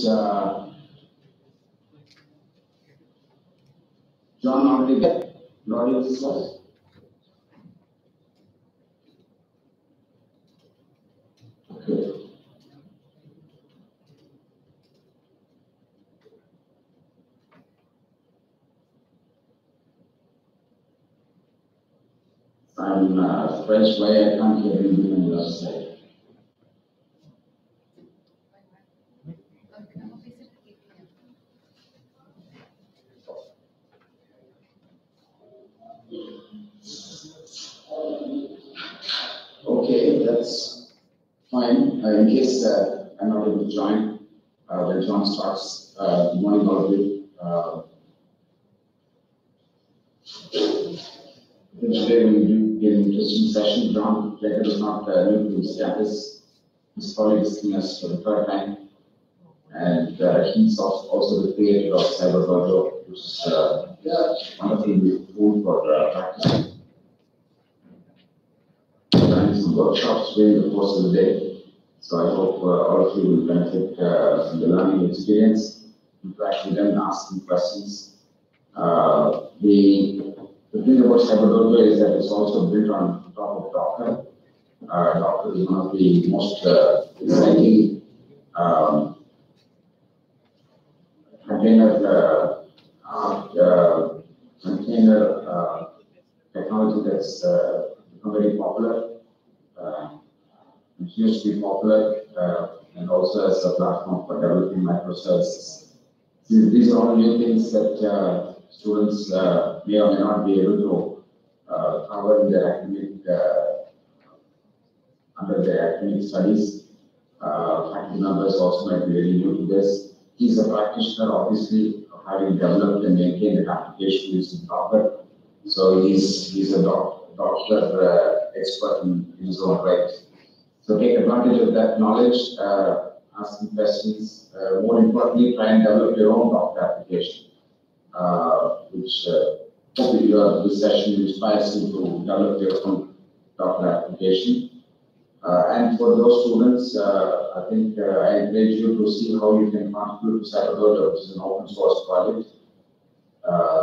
John already there? Lord is first. Okay. I'm surprised why I can't hear you on your side. Okay, that's fine. In case I'm not able to join when John starts, good morning, all of you. Today we will be an interesting session. John Jacob is not new to this campus. He's probably visiting us for the third time. And he's also the creator of Cybergojo, which is wonderful tool for practicing. Running some workshops during the course of the day. So I hope all of you will benefit from the learning experience, interact with them, asking questions. The thing about Cybergojo is that it's also built on top of Docker. Docker is one of the most exciting container technology that's become very popular. It used to be popular and also as a platform for developing microservices. These are all new things that students may or may not be able to cover in their academic under their academic studies. Faculty members also might be very new to this. He's a practitioner, obviously, of having developed and maintained an application using Docker. So he's a doctor expert in his own right. So take advantage of that knowledge, ask him questions. More importantly, try and develop your own Docker application, which hopefully this session inspires you to develop your own Docker application. And for those students, I think I encourage you to see how you can contribute to Cybergojo, which is an open source project,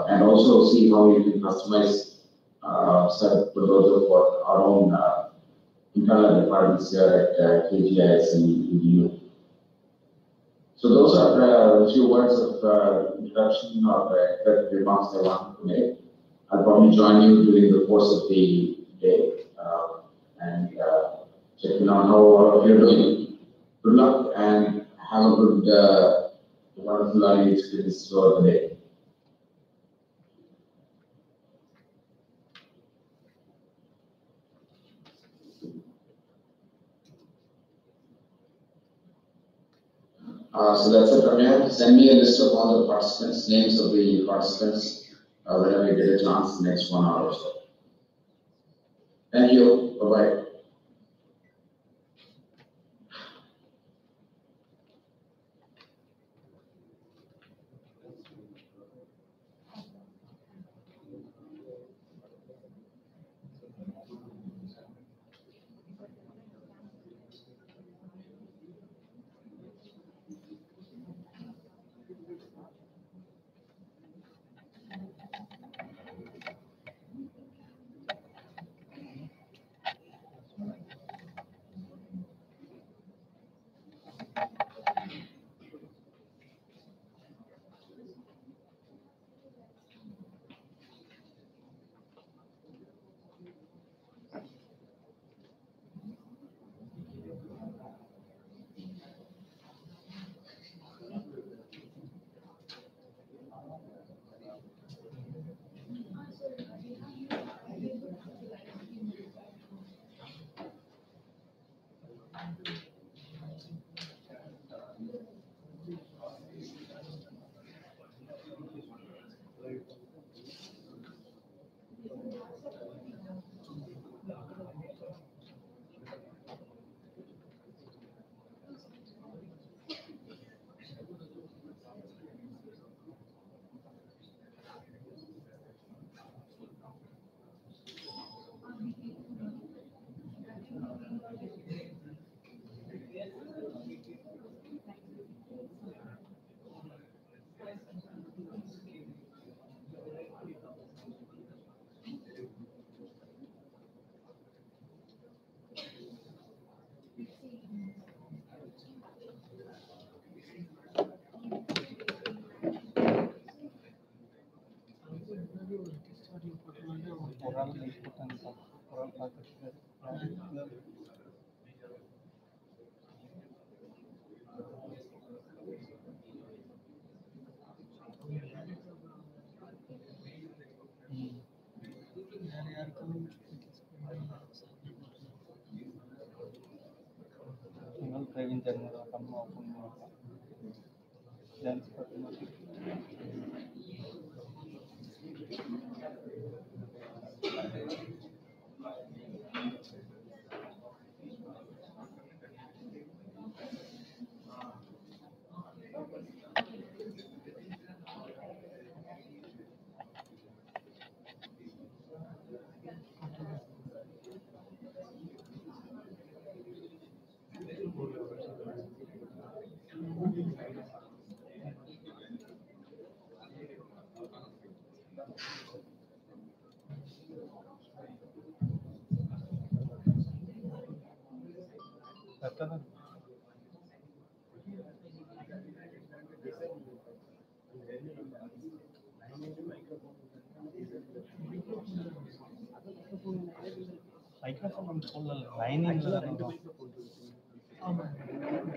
and also see how you can customize Cybergojo for our own internal departments here at KGIS and EDU. So those are a few words of introduction or remarks I wanted to make. I'll probably join you during the course of the day and checking on how all of you are doing. Good luck and have a good, wonderful learning experience throughout the day. So that's it from here. Send me a list of all the participants, names of the participants, whenever you get a chance the next 1 hour or so. Thank you. Bye-bye.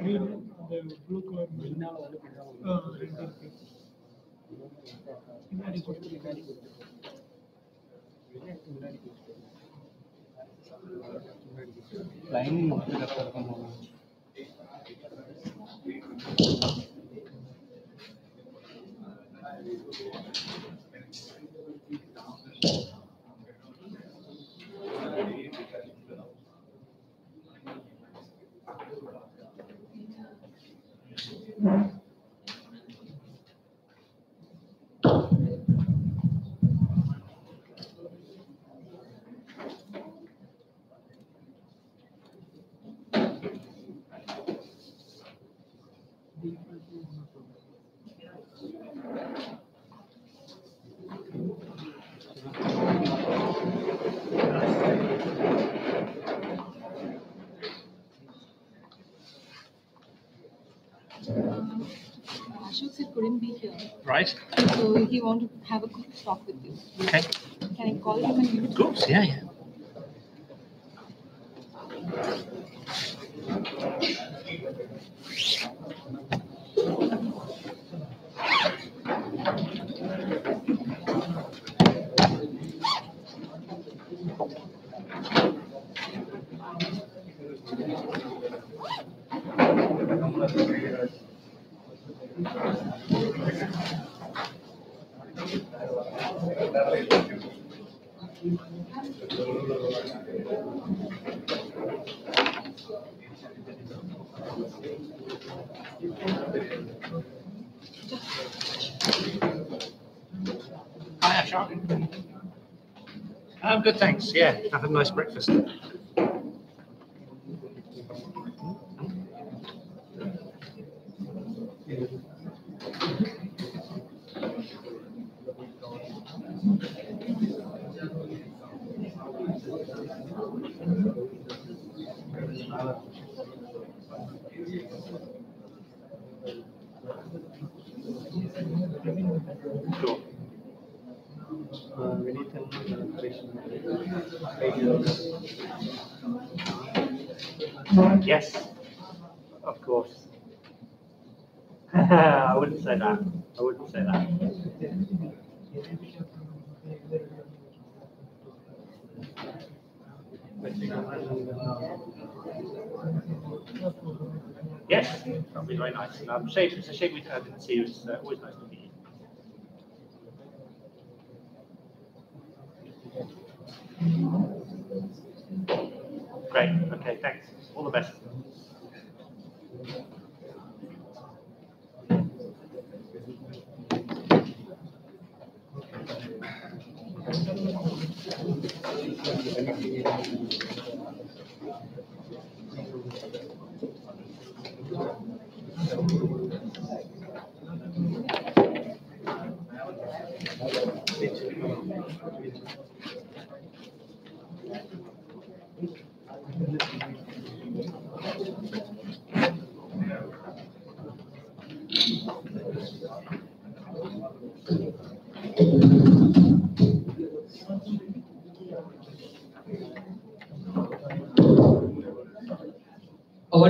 Green, the blue color. Ashok sir couldn't be here, Right. so he wanted to have a quick talk with you. Okay. Can I call him and Of course. Yeah. Yeah. Hi, Ashok. I'm good, thanks. Yeah, I've had a nice breakfast. Sure. Yes, of course. I wouldn't say that. I wouldn't say that. Yes, that'll be very nice. It's a shame I didn't see you. It's always nice to meet you. Great. Okay, thanks. All the best.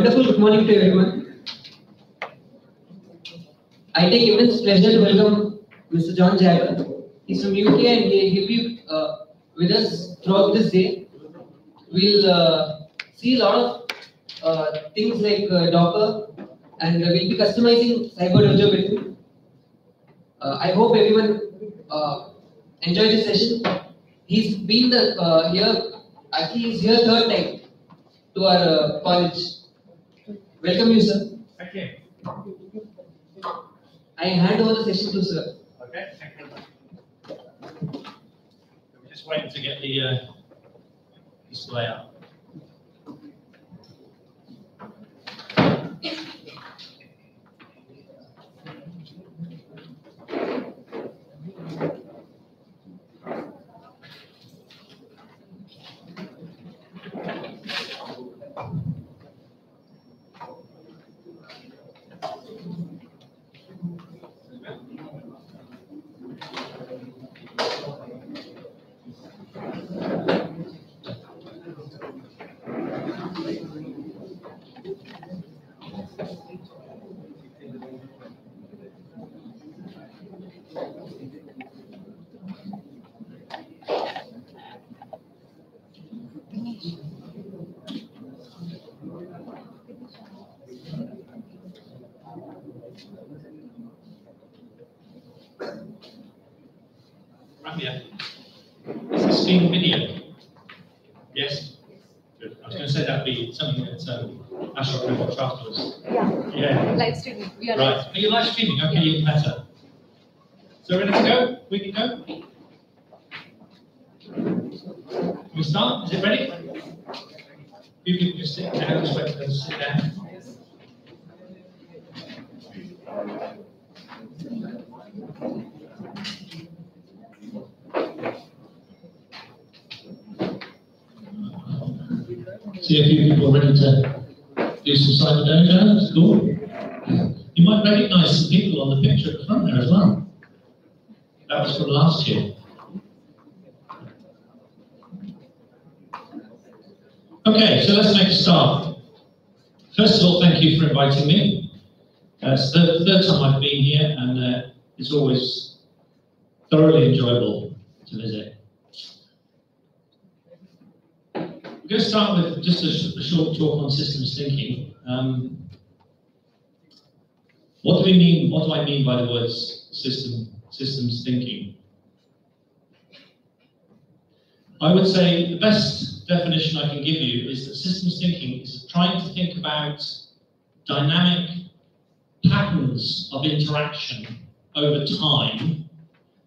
wonderful good morning to everyone. I take immense pleasure to welcome Mr. John Jagger. He's from UK and he'll be with us throughout this day. We'll see a lot of things like Docker, and we'll be customizing Cybergojo with him. I hope everyone enjoyed this session. He's been he's here third time to our college. Welcome you, sir. Thank you. I hand over the session to sir. Okay, thank you. We're just waiting to get the display up. Is this being video? Yes? Good. I was going to say that'd be something that Ashok will watch afterwards. Yeah. Live streaming. We are Right. live. Are you live streaming? Okay, even better. So ready to go? We can go? Can we start? Is it ready? You can just sit down, just wait for them to sit down. See a few people ready to do some Cybergojo. That's cool. You might recognise some people on the picture at the front there as well. That was from last year. Okay, so let's make a start. First of all, thank you for inviting me. It's the third time I've been here, and it's always thoroughly enjoyable to visit. We're going to start with just a short talk on systems thinking. What do I mean by the words systems thinking? I would say the best definition I can give you is that systems thinking is trying to think about dynamic patterns of interaction over time,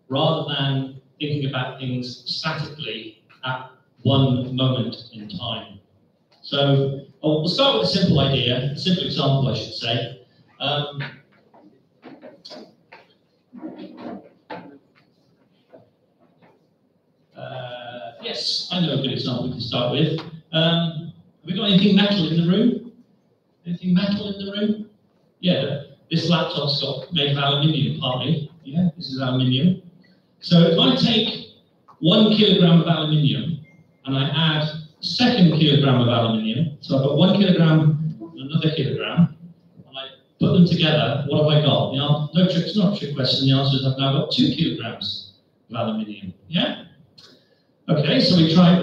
rather than thinking about things statically at one moment in time. So we'll start with a simple idea, a simple example, I should say. Yes, I know a good example we can start with. Have we got anything metal in the room? Anything metal in the room? Yeah, this laptop's made of aluminium partly. Yeah, this is aluminium. So if I take 1 kilogram of aluminium and I add a second kilogram of aluminium, so I've got 1 kilogram and another kilogram, and I put them together, what have I got? No trick, it's not a trick question. The answer is I've now got 2 kilograms of aluminium. Yeah? Okay, so we try,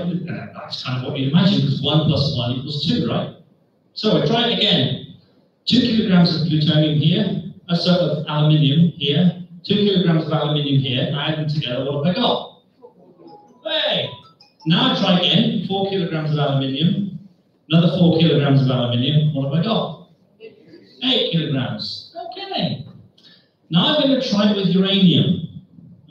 that's kind of what you imagine, because 1 plus 1 equals 2, right? So we try it again. 2 kilograms of plutonium here, of aluminium here, 2 kilograms of aluminium here, I add them together, what have I got? Hey! Now I try again, 4 kilograms of aluminium, another 4 kilograms of aluminium, what have I got? 8 kilograms. Okay. Now I'm going to try it with uranium.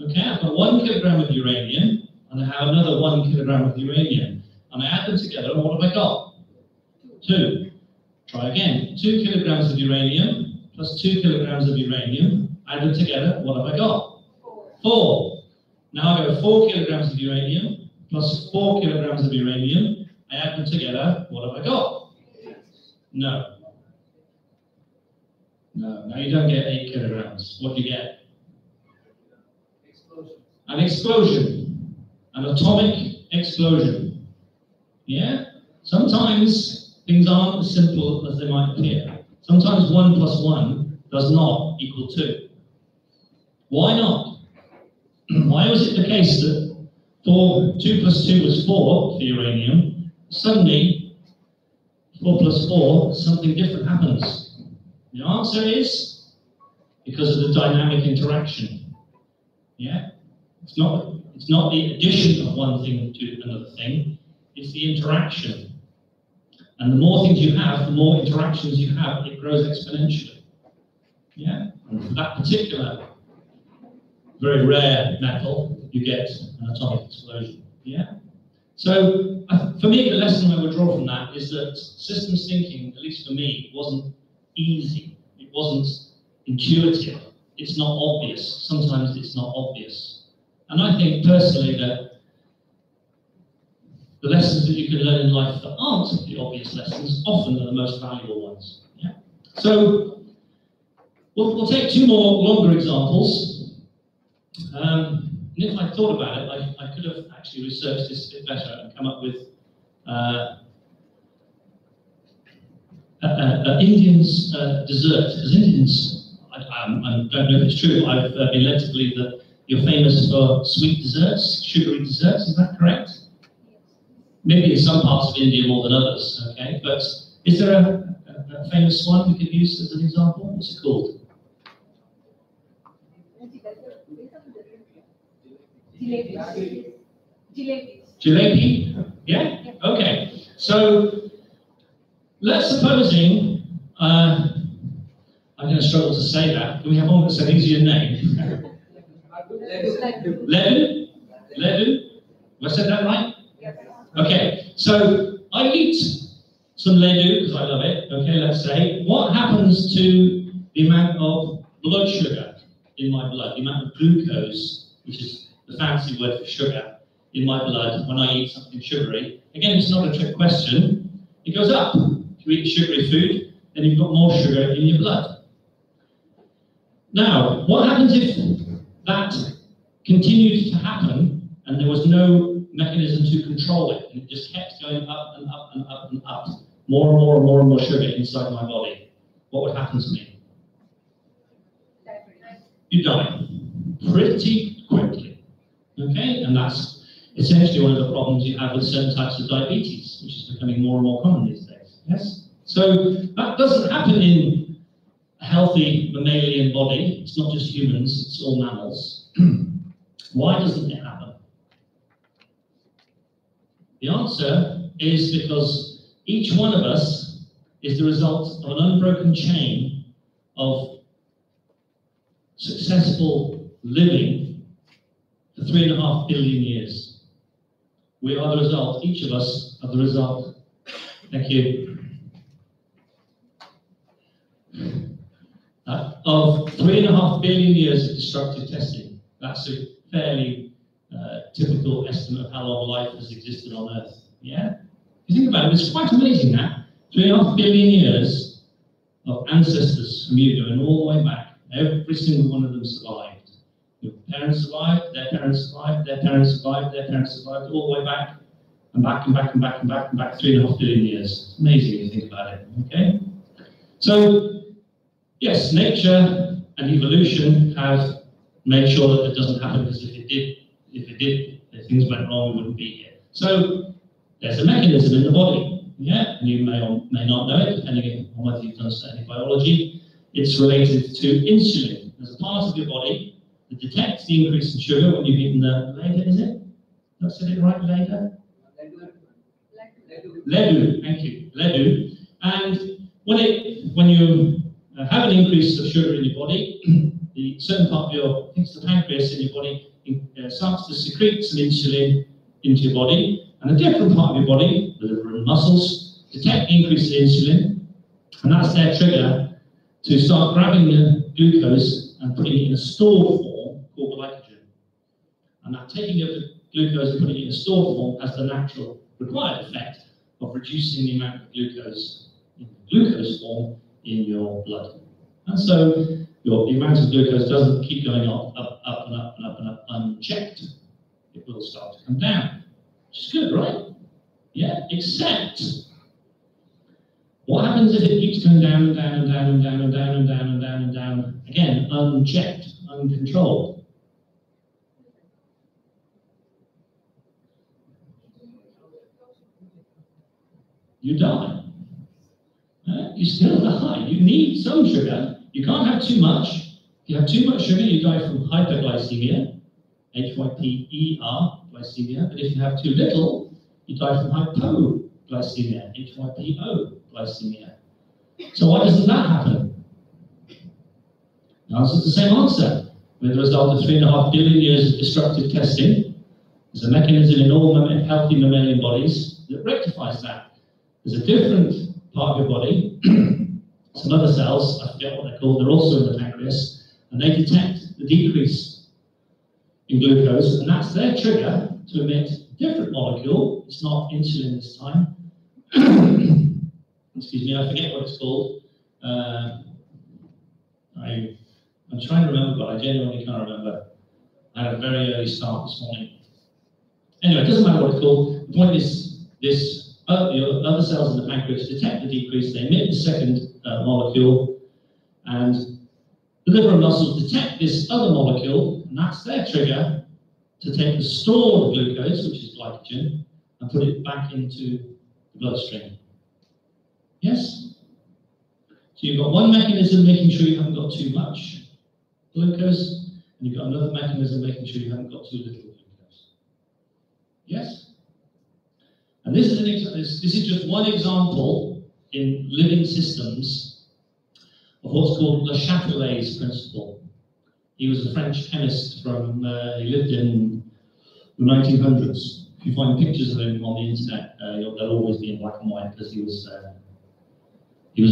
Okay, I've got 1 kilogram of uranium, and I have another 1 kilogram of uranium, and I add them together, and what have I got? 2. Try again. 2 kilograms of uranium plus 2 kilograms of uranium, add them together, what have I got? 4. Now I go 4 kilograms of uranium plus 4 kilograms of uranium, I add them together, what have I got? No. No, now you don't get 8 kilograms. What do you get? An explosion. An atomic explosion. Yeah? Sometimes things aren't as simple as they might appear. Sometimes 1 plus 1 does not equal 2. Why not? Why was it the case that 2 plus 2 was 4 for uranium? Suddenly, 4 plus 4, something different happens. The answer is because of the dynamic interaction. Yeah? It's not the addition of one thing to another thing, it's the interaction. And the more things you have, the more interactions you have, it grows exponentially. Yeah? And for that particular, very rare metal, you get an atomic explosion. Yeah? So, for me, the lesson I would draw from that is that systems thinking, at least for me, wasn't easy. It wasn't intuitive. It's not obvious. Sometimes it's not obvious. And I think personally that the lessons that you can learn in life that aren't the obvious lessons often are the most valuable ones. Yeah? So we'll take 2 more longer examples. And if I thought about it, I could have actually researched this a bit better and come up with Indians' dessert. Because Indians, I don't know if it's true, I've been led to believe that you're famous for sweet desserts, sugary desserts, is that correct? Maybe in some parts of India more than others, okay? But is there a famous one we could use as an example? What's it called? Jalebi? Yeah? Okay. So, let's supposing, I'm going to struggle to say that. Do we have one that's an easier name? Ledu? Ledu? Have I said that right? Yes. Okay, so I eat some ledu because I love it, okay, let's say. What happens to the amount of blood sugar in my blood, the amount of glucose, which is the fancy word for sugar, in my blood when I eat something sugary? Again, it's not a trick question. It goes up. If you eat sugary food, then you've got more sugar in your blood. Now, what happens if that continued to happen and there was no mechanism to control it, and it just kept going up and up and up and up, more and more and more and more sugar inside my body? What would happen to me? You die pretty quickly, okay? And that's essentially one of the problems you have with certain types of diabetes, which is becoming more and more common these days, yes? So that doesn't happen in a healthy mammalian body. It's not just humans, it's all mammals. Why doesn't it happen? The answer is because each one of us is the result of an unbroken chain of successful living for 3.5 billion years. We are the result, each of us are the result, thank you, of 3.5 billion years of destructive testing. That's a fairly typical estimate of how long life has existed on Earth. Yeah? If you think about it, it's quite amazing that 3.5 billion years of ancestors from you going all the way back. Every single one of them survived. Your parents survived, their parents survived, their parents survived, their parents survived, all the way back, and back and back and back and back and back 3.5 billion years. Amazing if you think about it. Okay? So, yes, nature and evolution have made sure that it doesn't happen, because if things went wrong, we wouldn't be here. So there's a mechanism in the body, yeah, and you may or may not know it, depending on whether you've done study biology. It's related to insulin. There's a part of your body that detects the increase in sugar when you've eaten the ledu, is it? Did I say it right, ledu? Ledu, thank you, ledu. And when you have an increase of sugar in your body, the certain part of your, I think it's the pancreas in your body, starts to secrete some insulin into your body, and a different part of your body, the liver and muscles, detect the increase in insulin, and that's their trigger to start grabbing the glucose and putting it in a stored form called glycogen. And that taking of the glucose and putting it in a stored form has the natural required effect of reducing the amount of glucose in glucose form in your blood. And so the amount of glucose doesn't keep going up and up and up and up unchecked. It will start to come down, which is good, right? Yeah, except What happens if it keeps going down and down and down and down and down and down and down and down? Again, unchecked, uncontrolled. You die. You still die. You need some sugar. You can't have too much. If you have too much sugar, you die from hyperglycemia, HYPER glycemia. But if you have too little, you die from hypoglycemia, HYPO glycemia. So why doesn't that happen? The answer is the same answer. With the result of 3.5 billion years of destructive testing, there's a mechanism in all healthy mammalian bodies that rectifies that. There's a different part of your body, some other cells, I forget what they're called, they're also in the pancreas, and they detect the decrease in glucose, and that's their trigger to emit a different molecule. It's not insulin this time. Excuse me, I forget what it's called. I'm trying to remember, but I genuinely can't remember. I had a very early start this morning. Anyway, it doesn't matter what it's called. The point is, other cells in the pancreas detect the decrease, they emit the second molecule, and the liver and muscles detect this other molecule, and that's their trigger to take the stored glucose, which is glycogen, and put it back into the bloodstream. Yes? So you've got one mechanism making sure you haven't got too much glucose, and you've got another mechanism making sure you haven't got too little glucose. Yes? And this is just one example in living systems of what's called Le Chatelet's principle. He was a French chemist from, he lived in the 1900s. If you find pictures of him on the internet, they'll always be in black and white because he was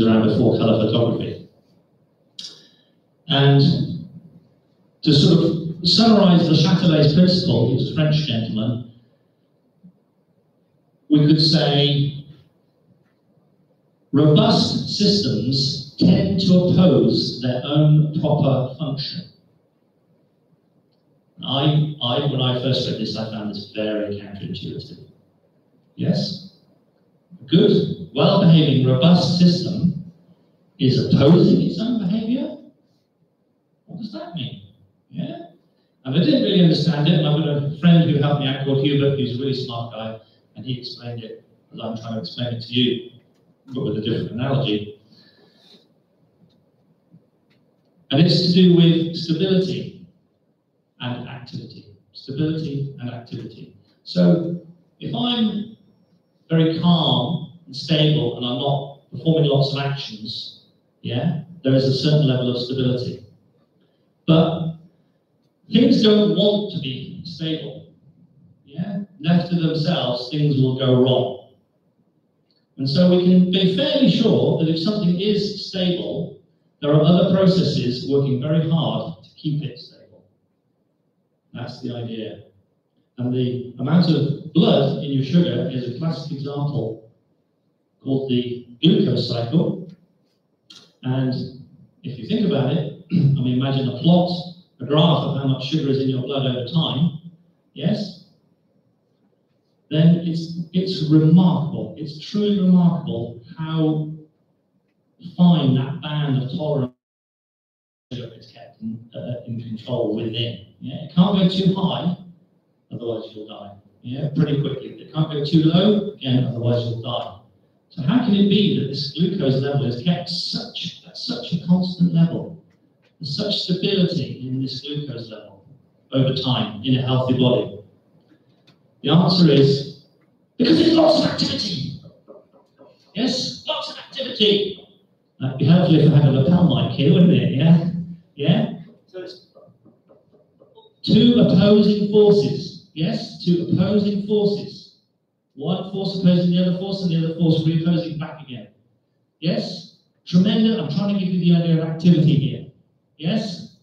around before colour photography. And to sort of summarize Le Chatelet's principle, he was a French gentleman, we could say robust systems tend to oppose their own proper function. When I first read this, I found this very counterintuitive. Yes? A good, well-behaving, robust system is opposing its own behavior? What does that mean? Yeah? And I didn't really understand it, and I've got a friend who helped me out called Hubert, who's a really smart guy, and he explained it as I'm trying to explain it to you, but with a different analogy. And it's to do with stability and activity. Stability and activity. So if I'm very calm and stable and I'm not performing lots of actions, yeah, there is a certain level of stability. But things don't want to be stable. Yeah? Left to themselves, things will go wrong. And so we can be fairly sure that if something is stable, there are other processes working very hard to keep it stable. That's the idea. And the amount of blood in your sugar is a classic example called the glucose cycle. And if you think about it, I mean, imagine a graph of how much sugar is in your blood over time, yes? Then it's remarkable, it's truly remarkable how fine that band of tolerance is kept in control within. Yeah? It can't go too high, otherwise you'll die. Yeah? Pretty quickly. It can't go too low, again, otherwise you'll die. So how can it be that this glucose level is kept at such a constant level? There's such stability in this glucose level over time in a healthy body. The answer is because there's lots of activity. Yes, lots of activity. That'd be helpful if I had a lapel mic here, wouldn't it? Yeah? Yeah? So it's two opposing forces. Yes? Two opposing forces. One force opposing the other force and the other force re-opposing back again. Yes? Tremendous. I'm trying to give you the idea of activity here. Yes?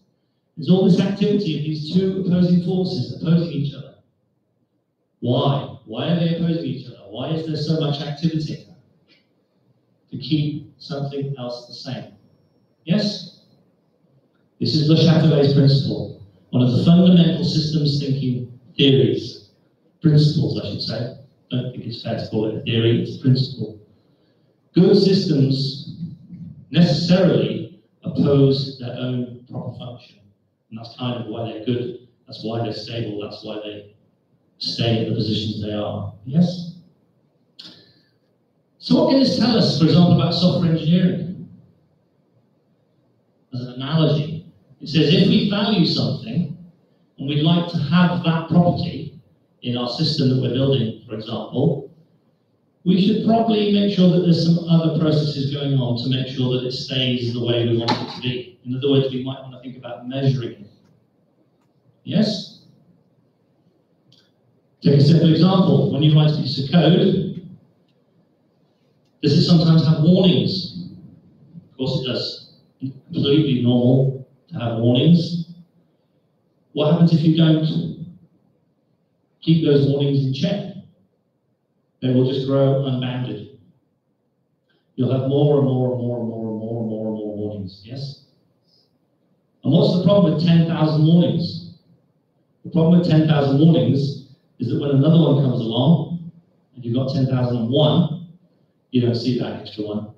There's all this activity of these two opposing forces opposing each other. Why? Why are they opposing each other? Why is there so much activity? To keep something else the same. Yes? This is Le Chatelet's principle. One of the fundamental systems thinking theories. Principles, I should say. I don't think it's fair to call it a theory, it's a principle. Good systems necessarily oppose their own proper function. And that's kind of why they're good. That's why they're stable. That's why they stay in the positions they are. Yes? So what can this tell us, for example, about software engineering? As an analogy, it says if we value something and we'd like to have that property in our system that we're building, for example, we should probably make sure that there's some other processes going on to make sure that it stays the way we want it to be. In other words, we might want to think about measuring it. Yes? Take a simple example. When you write a piece of code, does it sometimes have warnings? Of course it does. It's completely normal to have warnings. What happens if you don't keep those warnings in check? They will just grow unbounded. You'll have more and more and more and more and more and more and more warnings, yes? And what's the problem with 10,000 warnings? The problem with 10,000 warnings is that when another one comes along, and you've got 10,001, you don't see that extra one.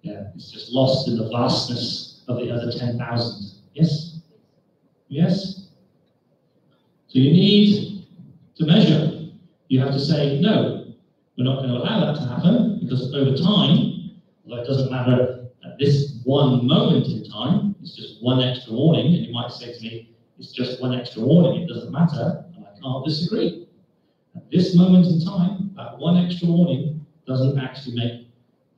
Yeah, it's just lost in the vastness of the other 10,000. Yes? Yes? So you need to measure. You have to say, no, we're not going to allow that to happen, because over time, although it doesn't matter at this one moment in time, it's just one extra warning, and you might say to me, it's just one extra warning, it doesn't matter, and I can't disagree. At this moment in time, that one extra warning doesn't actually make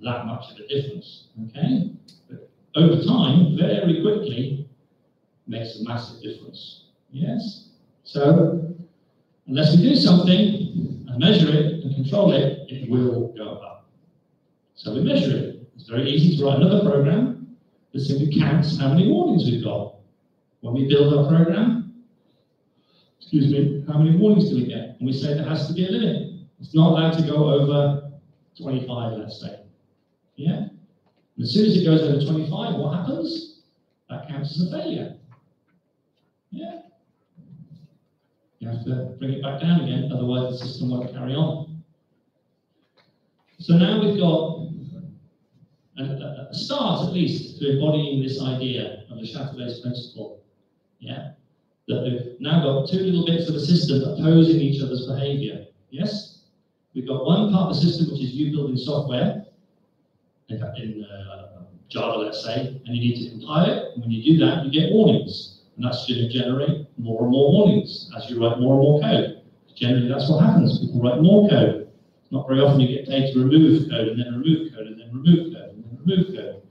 that much of a difference, okay? But over time, very quickly, makes a massive difference, yes? So, unless we do something and measure it and control it, it will go up. So we measure it. It's very easy to write another program that simply counts how many warnings we've got. When we build our program, how many warnings do we get? And we say there has to be a limit. It's not allowed to go over 25, let's say. Yeah? And as soon as it goes over 25, what happens? That counts as a failure. Yeah? You have to bring it back down again, otherwise the system won't carry on. So now we've got a start, at least, to embodying this idea of the Chatelet's principle. Yeah? That we've now got two little bits of a system opposing each other's behavior. Yes? We've got one part of the system which is you building software, in Java, let's say, and you need to compile it, and when you do that, you get warnings. And that's going to generate more and more warnings as you write more and more code. Generally, that's what happens. People write more code. Not very often you get paid to remove code, and then remove code, and then remove code, and then remove code.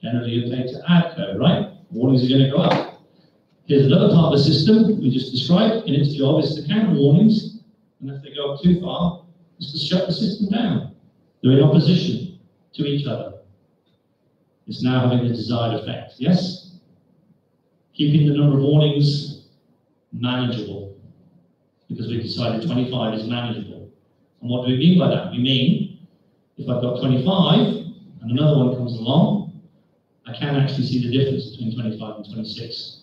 Generally, you're paid to add code, right? Warnings are going to go up. Here's another part of the system we just described, and its job is to counter warnings, and if they go up too far, it's to shut the system down. They're in opposition to each other. It's now having the desired effect, yes? Keeping the number of warnings manageable, because we've decided 25 is manageable. And what do we mean by that? We mean, if I've got 25 and another one comes along, I can actually see the difference between 25 and 26.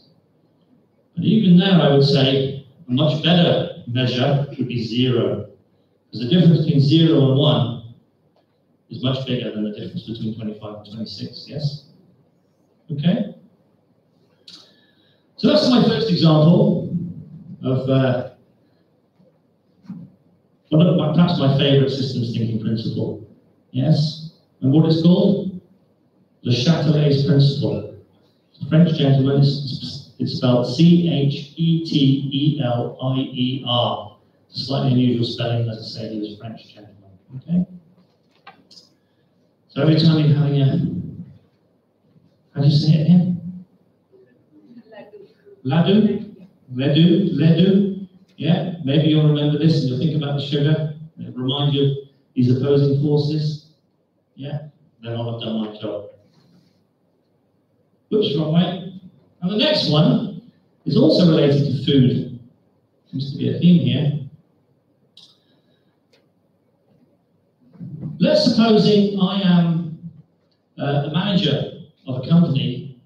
And even there, I would say a much better measure would be 0. Because the difference between 0 and 1 is much bigger than the difference between 25 and 26, yes? Okay? So that's my first example of perhaps my favorite systems thinking principle. Yes? And what it's called? The Chatelet's principle. It's a French gentleman, it's spelled C-H-E-T-E-L-I-E-R. It's a slightly unusual spelling, as I say, he was a French gentleman. Okay? So every time you're having a, how do you say it again? Ladu, ledu, ledu. Yeah, maybe you'll remember this and you'll think about the sugar. It'll remind you of these opposing forces. Yeah, then I'll have done my job. Whoops, wrong way. And the next one is also related to food. Seems to be a theme here. Let's supposing I am the manager of a company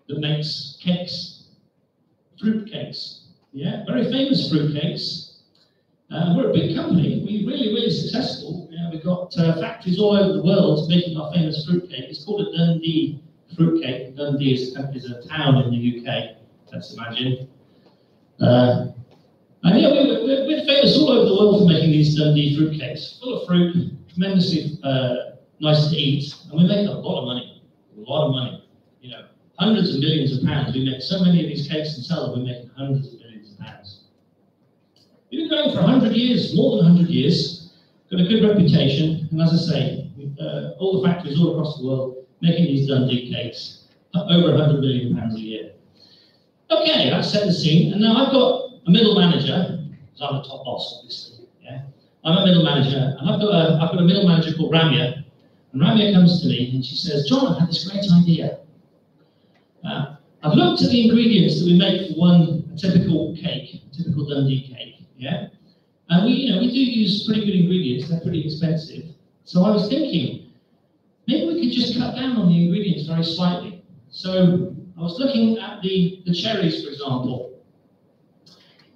that makes cakes. Fruit cakes, yeah, very famous fruit cakes. We're a big company. We're really, really successful. We've got factories all over the world making our famous fruitcake. It's called a Dundee fruitcake. Dundee is a town in the UK, let's imagine. And yeah, we're famous all over the world for making these Dundee fruitcakes. Full of fruit, tremendously nice to eat, and we make a lot of money. A lot of money. Hundreds of millions of pounds. We make so many of these cakes and sell them, we're making hundreds of millions of pounds. We've been going for 100 years, more than 100 years, got a good reputation, and as I say, all the factories all across the world making these Dundee cakes, over 100 million pounds a year. Okay, that's set the scene, and now I've got a middle manager, because I'm the top boss, obviously. Yeah, I'm a middle manager, and I've got a middle manager called Ramya, and Ramya comes to me and she says, "John, I've had this great idea. I've looked at the ingredients that we make for a typical cake, a typical Dundee cake, yeah? And we do use pretty good ingredients, they're pretty expensive. So I was thinking, maybe we could just cut down on the ingredients very slightly. So I was looking at the cherries, for example.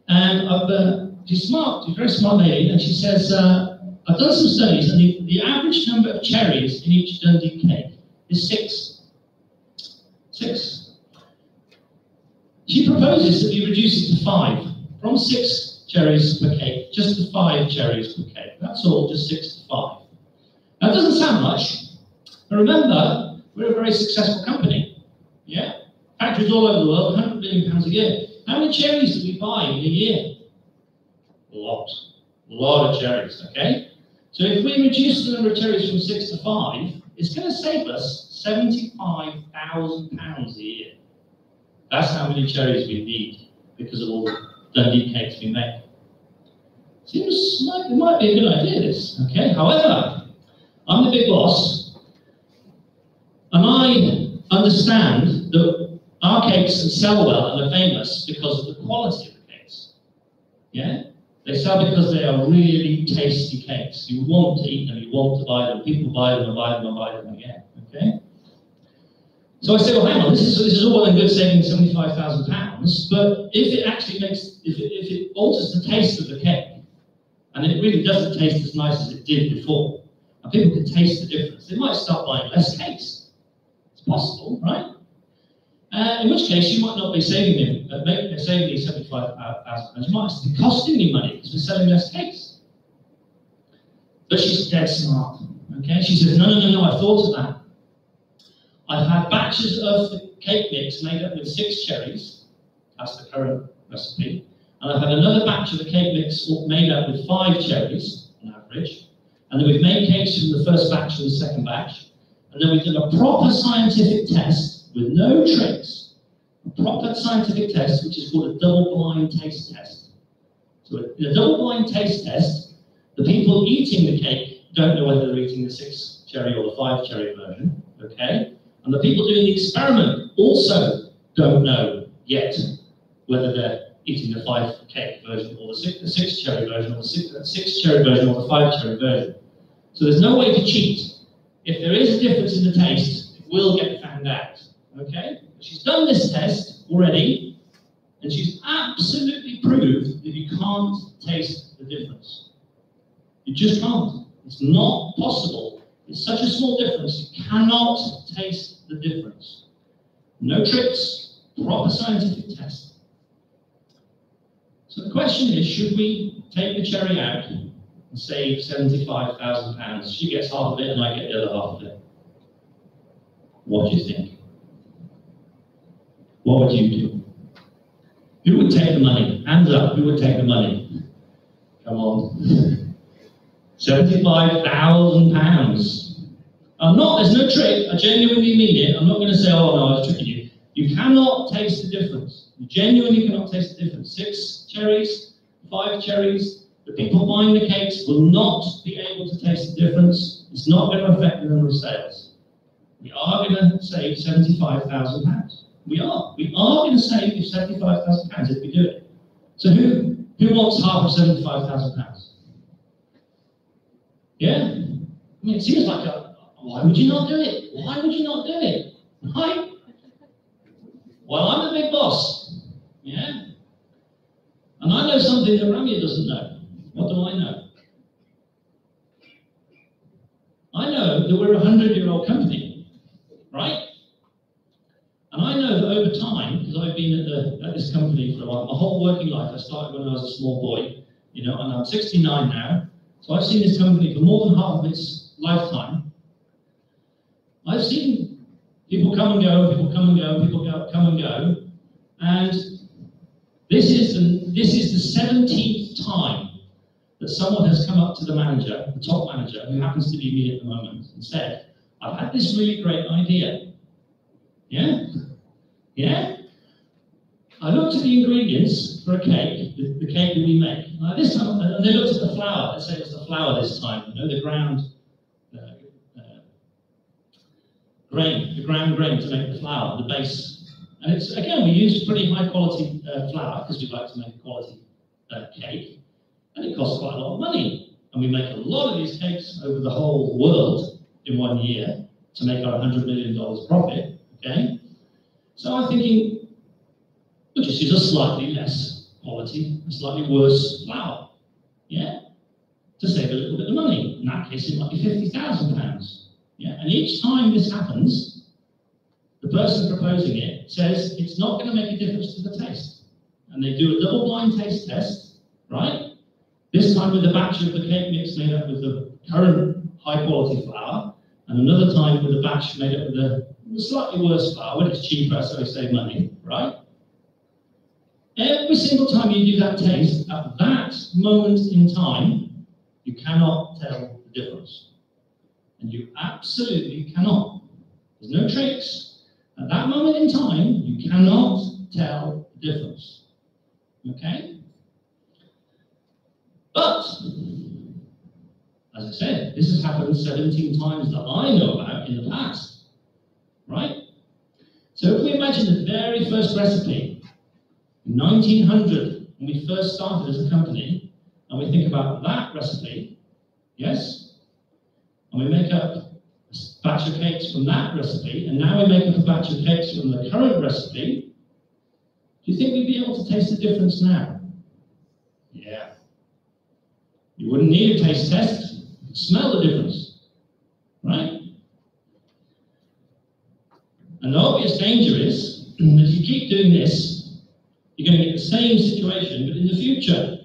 And she's smart, she's a very smart lady, and she says, I've done some studies, and the average number of cherries in each Dundee cake is 6. 6. She proposes that we reduce it to 5, from 6 cherries per cake, just to 5 cherries per cake. That's all, just 6 to 5. Now, it doesn't sound much, but remember, we're a very successful company. Yeah? Factories all over the world, £100 million a year. How many cherries do we buy in a year? A lot. A lot of cherries, okay? So if we reduce the number of cherries from 6 to 5, it's going to save us £75,000 a year. That's how many cherries we need because of all the Dundee cakes we make. Seems like it might be a good idea, this, okay? However, I'm the big boss, and I understand that our cakes sell well and are famous because of the quality of the cakes. Yeah? They sell because they are really tasty cakes. You want to eat them, you want to buy them. People buy them and buy them and buy them again, okay? So I say, well, hang on, this is all well and good saving £75,000, but if it actually if it alters the taste of the cake, and it really doesn't taste as nice as it did before, and people can taste the difference, they might start buying less cakes. It's possible, right? In which case, you might not be saving them, saving these £75,000. You might actually be costing you money because we're selling less cakes. But she's dead smart, okay? She says, no, I've thought of that. I've had batches of the cake mix made up with 6 cherries, that's the current recipe, and I've had another batch of the cake mix made up with 5 cherries, on average, and then we've made cakes from the first batch and the second batch, and then we've done a proper scientific test with no tricks, a proper scientific test, which is called a double-blind taste test. So in a double-blind taste test, the people eating the cake don't know whether they're eating the 6 cherry or the 5 cherry version, okay? And the people doing the experiment also don't know yet whether they're eating the 5 cake version or the 6 cherry version or the 6 cherry version or the 5 cherry version. So there's no way to cheat. If there is a difference in the taste, it will get found out. Okay? She's done this test already, and she's absolutely proved that you can't taste the difference. You just can't. It's not possible. It's such a small difference, you cannot taste the difference. No tricks, proper scientific test. So the question is, should we take the cherry out and save £75,000? She gets half of it and I get the other half of it. What do you think? What would you do? Who would take the money? Hands up, who would take the money? Come on. £75,000. There's no trick, I genuinely mean it. I'm not going to say, oh no, I was tricking you. You cannot taste the difference. You genuinely cannot taste the difference. 6 cherries, 5 cherries, the people buying the cakes will not be able to taste the difference. It's not going to affect the number of sales. We are going to save £75,000. We are going to save you £75,000 if we do it. So who wants half of £75,000? Yeah? I mean, it seems like why would you not do it? Why would you not do it? Right? Well, I'm the big boss. Yeah? And I know something that Ramya doesn't know. What do been at this company for a while. My whole working life, I started when I was a small boy, and I'm 69 now. So I've seen this company for more than half of its lifetime. I've seen people come and go, people come and go, people come and go, and this is the 17th time that someone has come up to the manager, the top manager, who happens to be me at the moment, and said, "I've had this really great idea." Yeah? Yeah? I looked at the ingredients for a cake, the cake that we make. This time, and they looked at the flour. Let's say it was the flour this time, the ground grain, the ground grain to make the flour, the base. And it's, again, we use pretty high quality flour because we like to make a quality cake. And it costs quite a lot of money. And we make a lot of these cakes over the whole world in 1 year to make our $100 million profit, okay? So I'm thinking, we'll just use a slightly less quality, a slightly worse flour, yeah? To save a little bit of money. In that case, it might be £50,000, yeah? And each time this happens, the person proposing it says it's not going to make a difference to the taste. And they do a double-blind taste test, right? This time with a batch of the cake mix made up with the current high-quality flour, and another time with a batch made up with the slightly worse flour when it's cheaper, so we save money, right? Every single time you do that taste, at that moment in time, you cannot tell the difference. And you absolutely cannot. There's no tricks. At that moment in time, you cannot tell the difference. Okay? But, as I said, this has happened 17 times that I know about in the past, right? So if we imagine the very first recipe, in 1900, when we first started as a company, and we think about that recipe, yes? And we make up a batch of cakes from that recipe, and now we make up a batch of cakes from the current recipe, do you think we'd be able to taste the difference now? Yeah. You wouldn't need a taste test. You could smell the difference, right? And the obvious danger is that if you keep doing this, you're going to get the same situation, but in the future,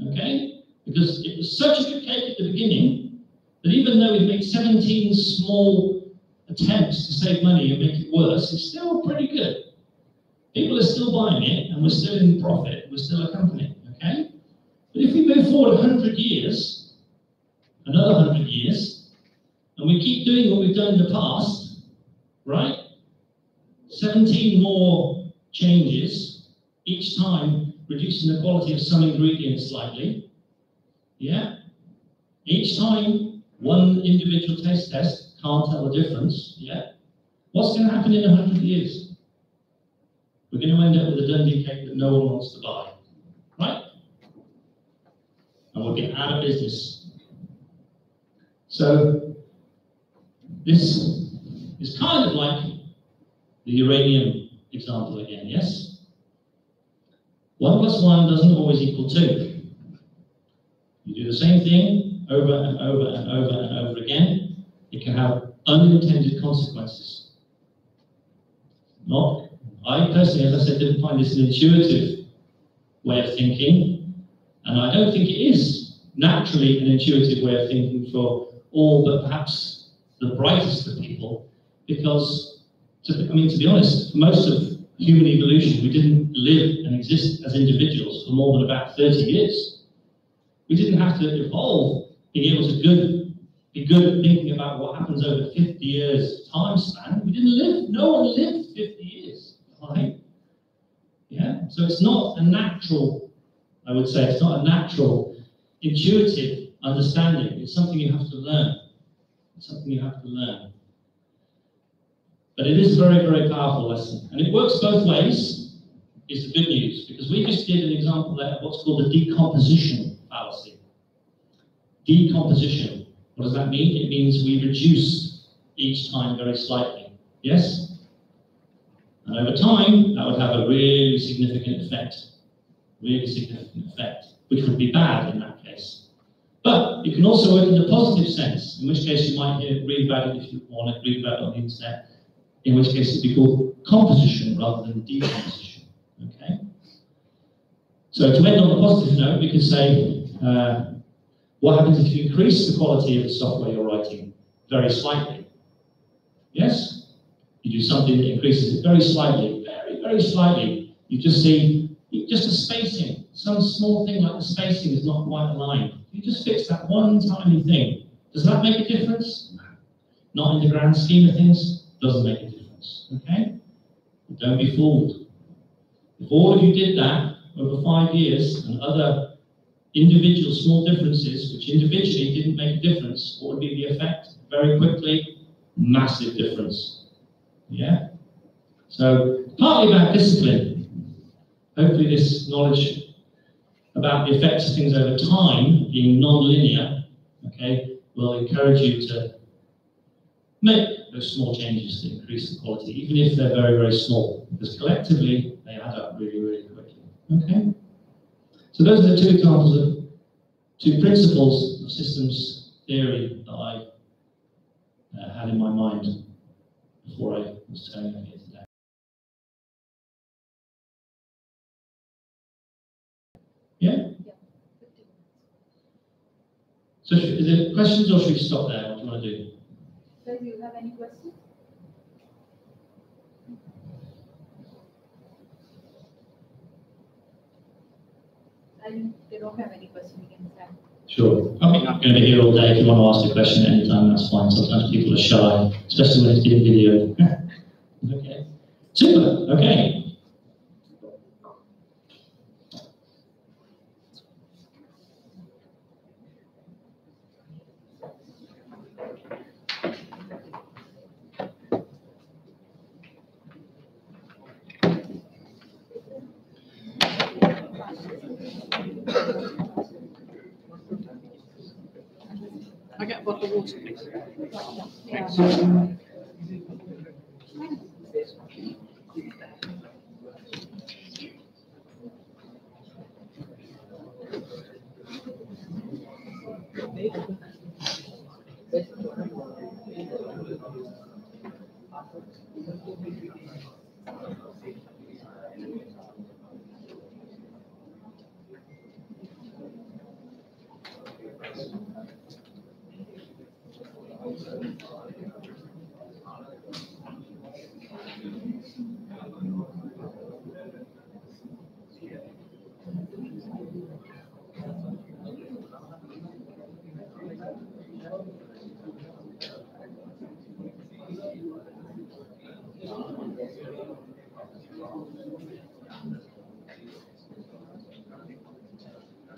okay? Because it was such a good cake at the beginning that even though we've made 17 small attempts to save money and make it worse, it's still pretty good. People are still buying it, and we're still in profit. We're still a company, okay? But if we move forward 100 years, another 100 years, and we keep doing what we've done in the past, right? 17 more changes, each time reducing the quality of some ingredients slightly, yeah? Each time, one individual taste test can't tell the difference, yeah? What's going to happen in 100 years? We're going to end up with a Dundee cake that no one wants to buy, right? And we'll get out of business. So, this is kind of like the uranium example again, yes? 1 + 1 doesn't always equal 2. You do the same thing over and over and over and over again, it can have unintended consequences. I personally, as I said, didn't find this an intuitive way of thinking, and I don't think it is naturally an intuitive way of thinking for all but perhaps the brightest of people, because, to be honest, for most of human evolution, we didn't live and exist as individuals for more than about 30 years. We didn't have to evolve being able to be good at thinking about what happens over 50 years time span. We didn't live, no one lived 50 years, right? Yeah, so it's not a natural, I would say, it's not a natural, intuitive understanding. It's something you have to learn. It's something you have to learn. But it is a very, very powerful lesson. And it works both ways, is the good news, because we just did an example there of what's called the decomposition fallacy. Decomposition. What does that mean? It means we reduce each time very slightly. Yes? And over time, that would have a really significant effect. Really significant effect, which would be bad in that case. But it can also work in the positive sense, in which case you might read about it if you want to read about it on the internet. in which case it'd be called composition rather than decomposition. Okay? So to end on a positive note, we could say, what happens if you increase the quality of the software you're writing very slightly? Yes? You do something that increases it very slightly, very, very slightly. You just see, just a spacing, some small thing like the spacing is not quite aligned. You just fix that one tiny thing. Does that make a difference? No. Not in the grand scheme of things, doesn't make a difference. Okay? But don't be fooled. If all of you did that over 5 years and other individual small differences, which individually didn't make a difference, what would be the effect? Very quickly, massive difference. Yeah? So, partly about discipline. Hopefully this knowledge about the effects of things over time, being non-linear, okay, will encourage you to make those small changes to increase the quality, even if they're very, very small, because collectively they add up really, really quickly. Okay? So those are the 2 examples of 2 principles of systems theory that I had in my mind before I was turning up here today. Yeah? So is there questions, or should we stop there? What do you want to do? Sir, do you have any questions? I think they don't have any questions. We can start. Sure. I mean, I'm going to be here all day. If you want to ask a question at any time, that's fine. Sometimes people are shy, especially when it's being video. Okay. Super. Okay. I get a bottle of water, please.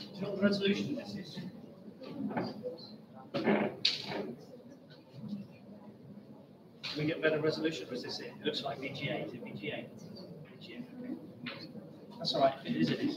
Do you know what the resolution of this is? Can we get better resolution, or is this it? It looks like VGA. Is it VGA? VGA. That's all right. If it is, it is.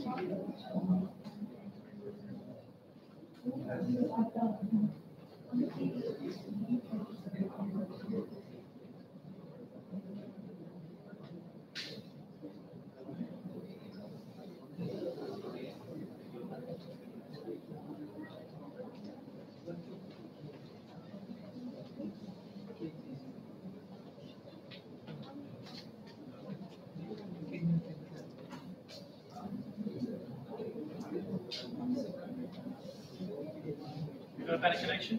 You got a better connection?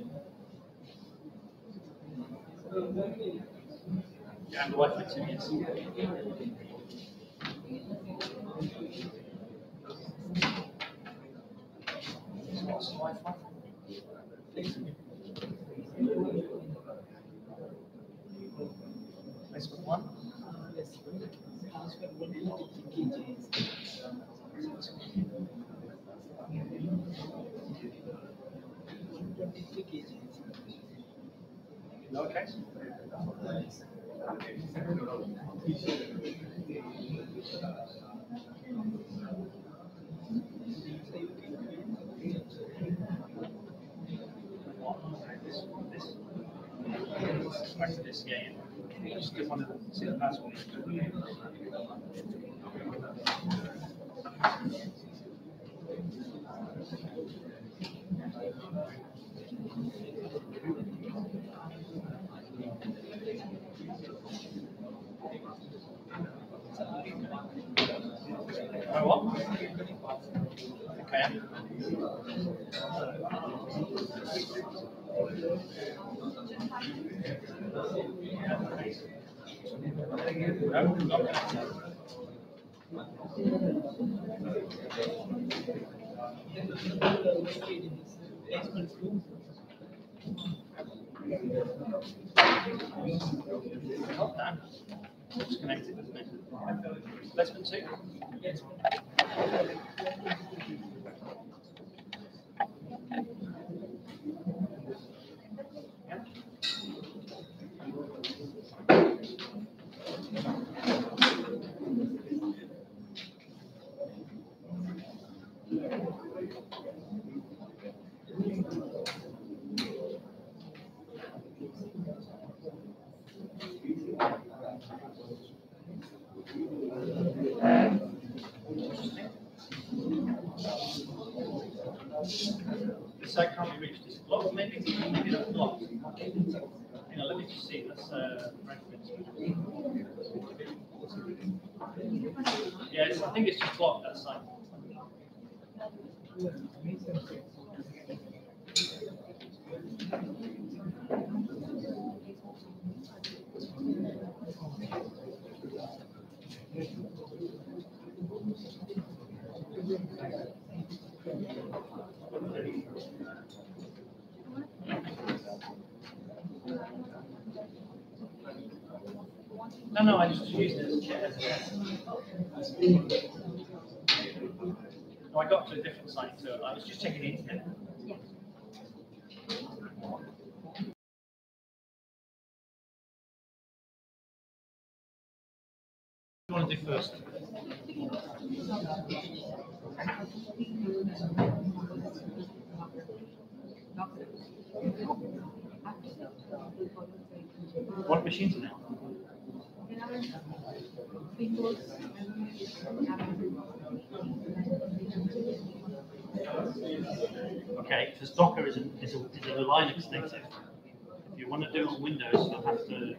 Yeah, and the Wi-Fi too, yes. What's the Wi-Fi? Facebook 1? Lowercase? Back to this, yeah. Just didn't want to see the password. what? Okay. Not that. It's connected, isn't it? Placement 2. This side can't be reached. It's blocked, maybe that's blocked. Hang on, let me just see. That's yes, I think it's just blocked that side. No, I just used it as a chair. No, I got to a different site, so I was just checking the internet. Yeah. What do you want to do first? What machines are now? Okay, because Docker is a Linux native. If you want to do it on Windows, you'll have to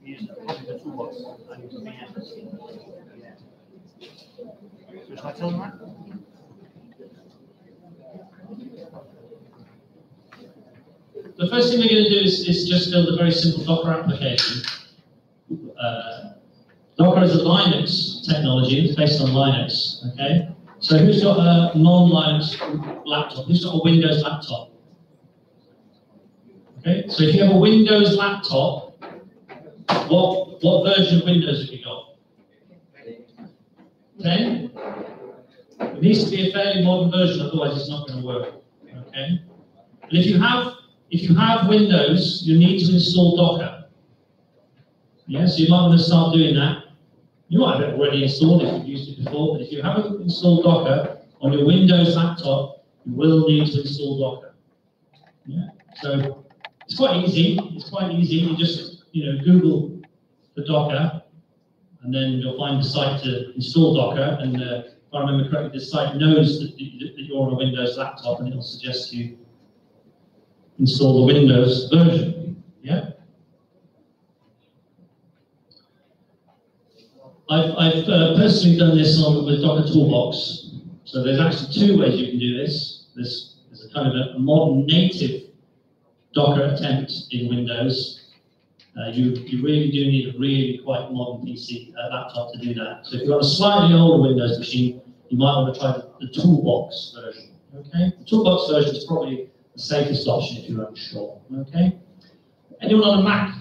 use probably the toolbox and use VM. So shall I tell them that? The first thing we're going to do is just build a very simple Docker application. Docker is a Linux technology, it's based on Linux, okay? So who's got a non-Linux laptop? Who's got a Windows laptop? Okay, so if you have a Windows laptop, what version of Windows have you got? 10? It needs to be a fairly modern version, otherwise it's not going to work, okay? And if you have Windows, you need to install Docker. Yeah, so you might want to start doing that. You might have it already installed if you've used it before, but if you haven't installed Docker on your Windows laptop, you will need to install Docker. Yeah, so it's quite easy. It's quite easy. You just Google for Docker, and then you'll find the site to install Docker. And if I remember correctly, the site knows that you're on a Windows laptop, and it'll suggest you install the Windows version. Yeah. I've personally done this with Docker Toolbox. So there's actually two ways you can do this. There's a kind of a modern native Docker attempt in Windows. You really do need a really quite modern PC laptop to do that. So if you're on a slightly older Windows machine, you might want to try the Toolbox version. Okay, the Toolbox version is probably the safest option if you're unsure. Okay, anyone on a Mac?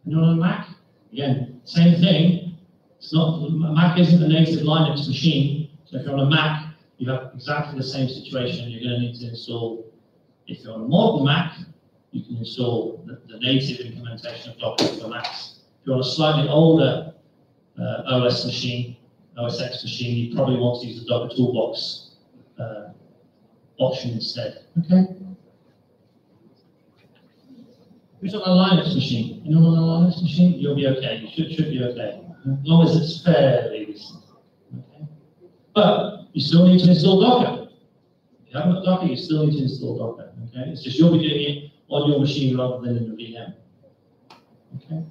Anyone on a Mac? Again, same thing. It's not, Mac isn't a native Linux machine, so if you're on a Mac, you have exactly the same situation. You're going to need to install, if you're on a modern Mac, you can install the native implementation of Docker for Macs. If you're on a slightly older OS X machine, you probably want to use the Docker Toolbox option instead. Okay. Who's on a Linux machine? Anyone on a Linux machine? You'll be okay. You should be okay, as long as it's fairly recent. Okay. But you still need to install Docker. If you haven't got Docker, you still need to install Docker. Okay. It's just you'll be doing it on your machine rather than in the VM. Okay.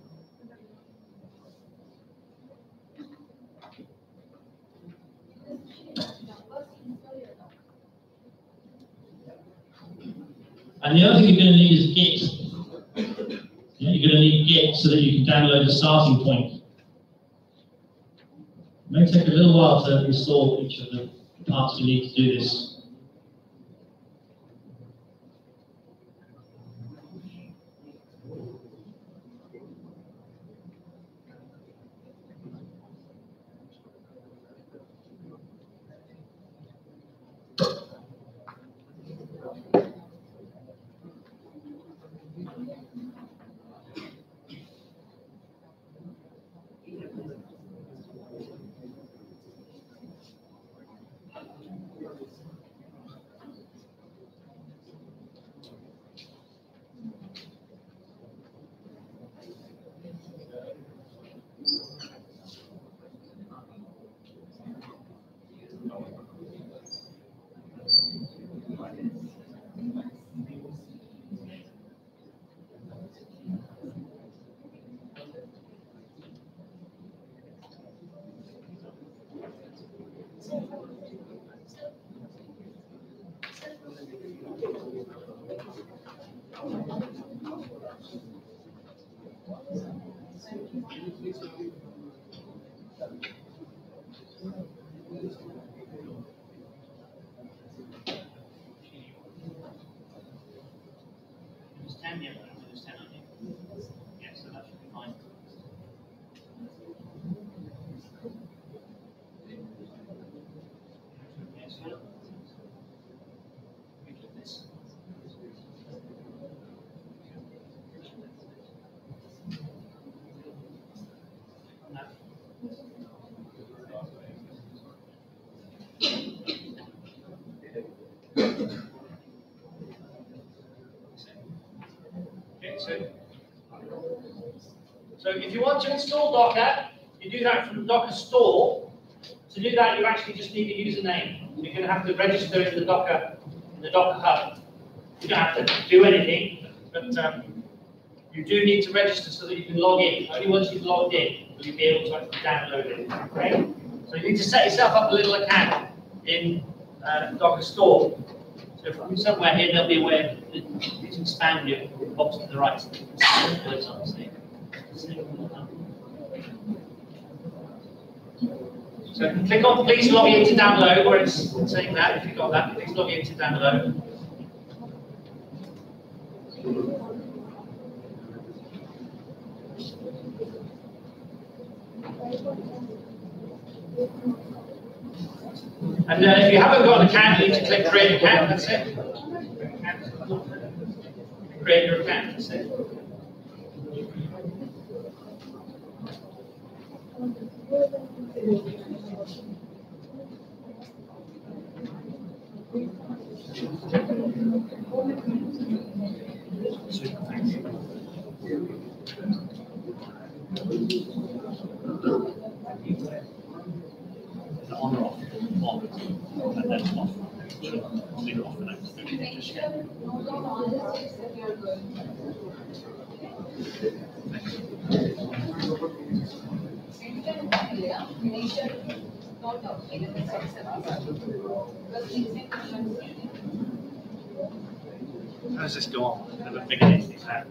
And the other thing you're going to need is Git. Yeah, you're going to need Git so that you can download a starting point. It may take a little while to install each of the parts you need to do this. So if you want to install Docker, you do that from the Docker store. To do that, you actually just need a username. You're going to have to register in the Docker hub. You don't have to do anything, but you do need to register so that you can log in. Only once you've logged in will you be able to actually download it. Okay? So you need to set yourself up a little account in Docker store. So from somewhere here, there'll be a way of you can expand your box to the right. So click on please log in to download, where it's saying that. If you've got that, please log in to download. And if you haven't got an account, you need to click create account, that's it. Create your account, that's it. On or off? On. And then off. Leave it off for now. How does this go on? Never figured anything out.